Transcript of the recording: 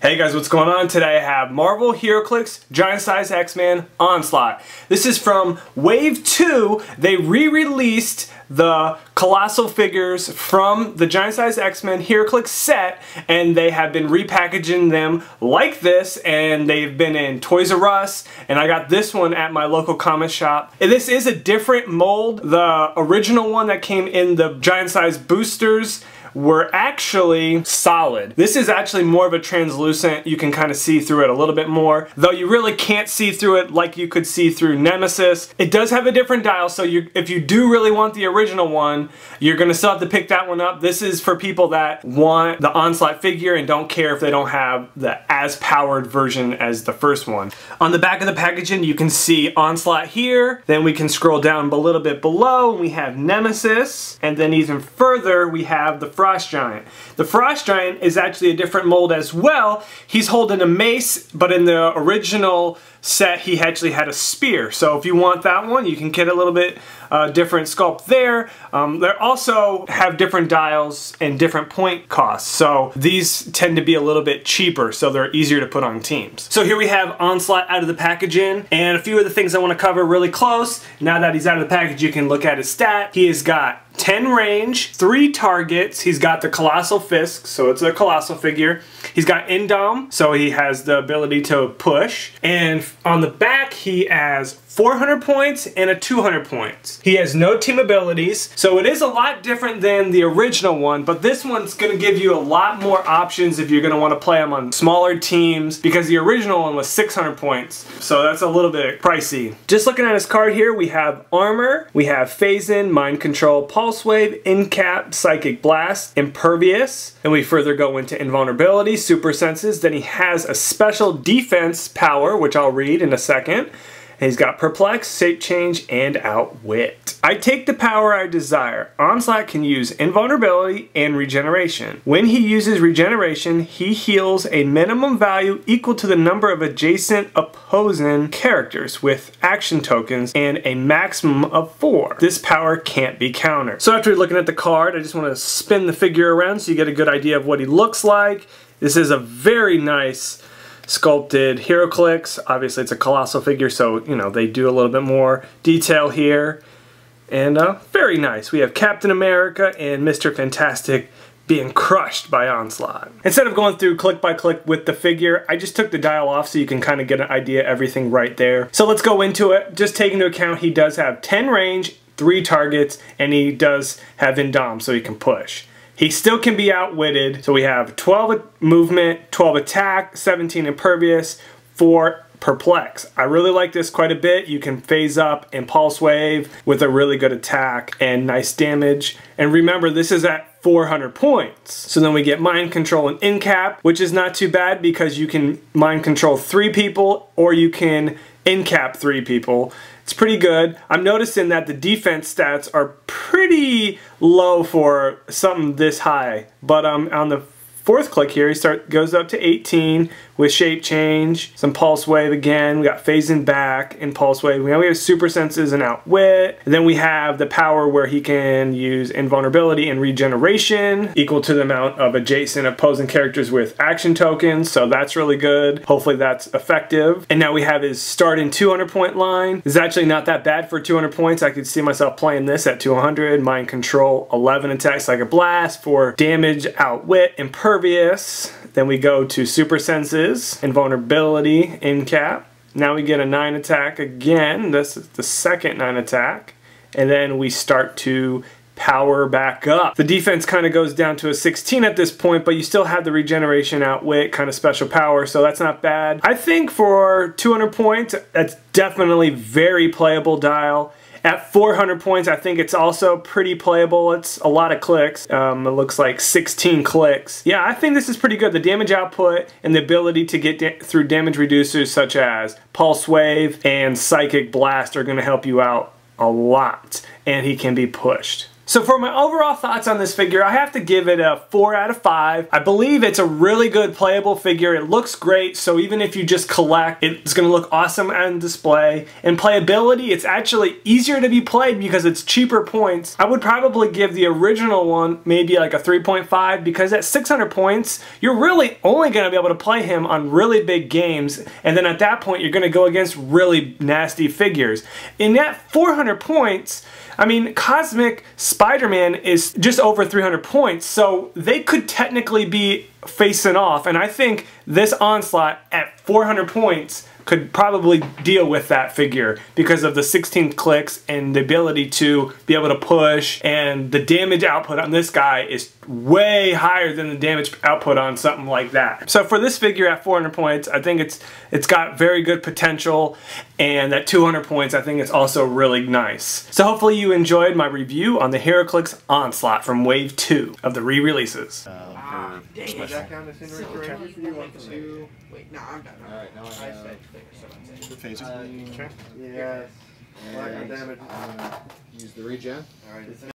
Hey guys, what's going on? Today I have Marvel Heroclix Giant Size X-Men Onslaught. This is from Wave 2. They re-released the colossal figures from the Giant Size X-Men Heroclix set, and they have been repackaging them like this, and they've been in Toys R Us, and I got this one at my local comic shop. And this is a different mold. The original one that came in the Giant Size boosters were actually solid. This is actually more of a translucent. You can kind of see through it a little bit more, though you really can't see through it like you could see through Nemesis. It does have a different dial, so if you do really want the original one, you're gonna still have to pick that one up. This is for people that want the Onslaught figure and don't care if they don't have the as powered version as the first one. On the back of the packaging, you can see Onslaught here. Then we can scroll down a little bit below, and we have Nemesis, and then even further we have the Frost Giant. The Frost Giant is actually a different mold as well. He's holding a mace, but in the original set he actually had a spear. So if you want that one, you can get a little bit different sculpt there. They also have different dials and different point costs. So these tend to be a little bit cheaper, so they're easier to put on teams. So here we have Onslaught out of the packaging, and a few of the things I want to cover really close. Now that he's out of the package, you can look at his stat. He has got 10 range, 3 targets. He's got the Colossal Fist, so it's a Colossal figure. He's got Indom, so he has the ability to push. And on the back, he has 400 points and a 200 points. He has no team abilities, so it is a lot different than the original one, but this one's gonna give you a lot more options if you're gonna wanna play him on smaller teams, because the original one was 600 points, so that's a little bit pricey. Just looking at his card here, we have Armor, we have Phase-In, Mind Control, Pulse Wave, Incap, Psychic Blast, Impervious, and we further go into Invulnerability, Super Senses. Then he has a special defense power, which I'll read in a second. And he's got Perplex, Shape Change, and Outwit. I take the power I desire. Onslaught can use Invulnerability and Regeneration. When he uses Regeneration, he heals a minimum value equal to the number of adjacent opposing characters with action tokens and a maximum of 4. This power can't be countered. So after looking at the card, I just want to spin the figure around so you get a good idea of what he looks like. This is a very nice sculpted Heroclix. Obviously it's a colossal figure, so you know they do a little bit more detail here, and very nice. We have Captain America and Mr. Fantastic being crushed by Onslaught. Instead of going through click by click with the figure, I just took the dial off so you can kind of get an idea of everything right there. So let's go into it. Just take into account he does have 10 range, 3 targets, and he does have Indom, so he can push. He still can be outwitted, so we have 12 movement, 12 attack, 17 impervious, 4 perplex. I really like this quite a bit. You can phase up and pulse wave with a really good attack and nice damage. And remember, this is at 400 points. So then we get mind control and incap, which is not too bad because you can mind control 3 people or you can incap 3 people. It's pretty good. I'm noticing that the defense stats are pretty low for something this high, but on the 4th click here, he goes up to 18 with shape change, some pulse wave again. We got phasing back and pulse wave. We have super senses and outwit. And then we have the power where he can use invulnerability and regeneration equal to the amount of adjacent opposing characters with action tokens. So that's really good. Hopefully that's effective. And now we have his starting 200 point line. It's actually not that bad for 200 points. I could see myself playing this at 200. Mind control, 11 attacks like a blast, 4 damage, outwit, impervious. Then we go to super senses, invulnerability, incap. Now we get a 9 attack again. This is the second 9 attack. And then we start to power back up. The defense kind of goes down to a 16 at this point, but you still have the regeneration, outwit, kind of special power, so that's not bad. I think for 200 points, that's definitely very playable dial. At 400 points, I think it's also pretty playable. It's a lot of clicks. It looks like 16 clicks. Yeah, I think this is pretty good. The damage output and the ability to get through damage reducers such as Pulse Wave and Psychic Blast are going to help you out a lot. And he can be pushed. So for my overall thoughts on this figure, I have to give it a 4 out of 5. I believe it's a really good playable figure. It looks great, so even if you just collect, it's going to look awesome on display. In playability, it's actually easier to be played because it's cheaper points. I would probably give the original one maybe like a 3.5 because at 600 points, you're really only going to be able to play him on really big games, and then at that point, you're going to go against really nasty figures. In at 400 points, I mean, Cosmic Spider-Man is just over 300 points, so they could technically be facing off, and I think this Onslaught at 400 points could probably deal with that figure because of the 16 clicks and the ability to be able to push, and the damage output on this guy is way higher than the damage output on something like that. So for this figure at 400 points, I think it's got very good potential, and at 200 points, I think it's also really nice. So hopefully you enjoyed my review on the Heroclix Onslaught from Wave 2 of the re-releases. Dang, does that count as inventory for you? 1, 2. Wait, no, I'm done. Alright, now I said the phase. yes. Black on damage. Use the regen. Alright.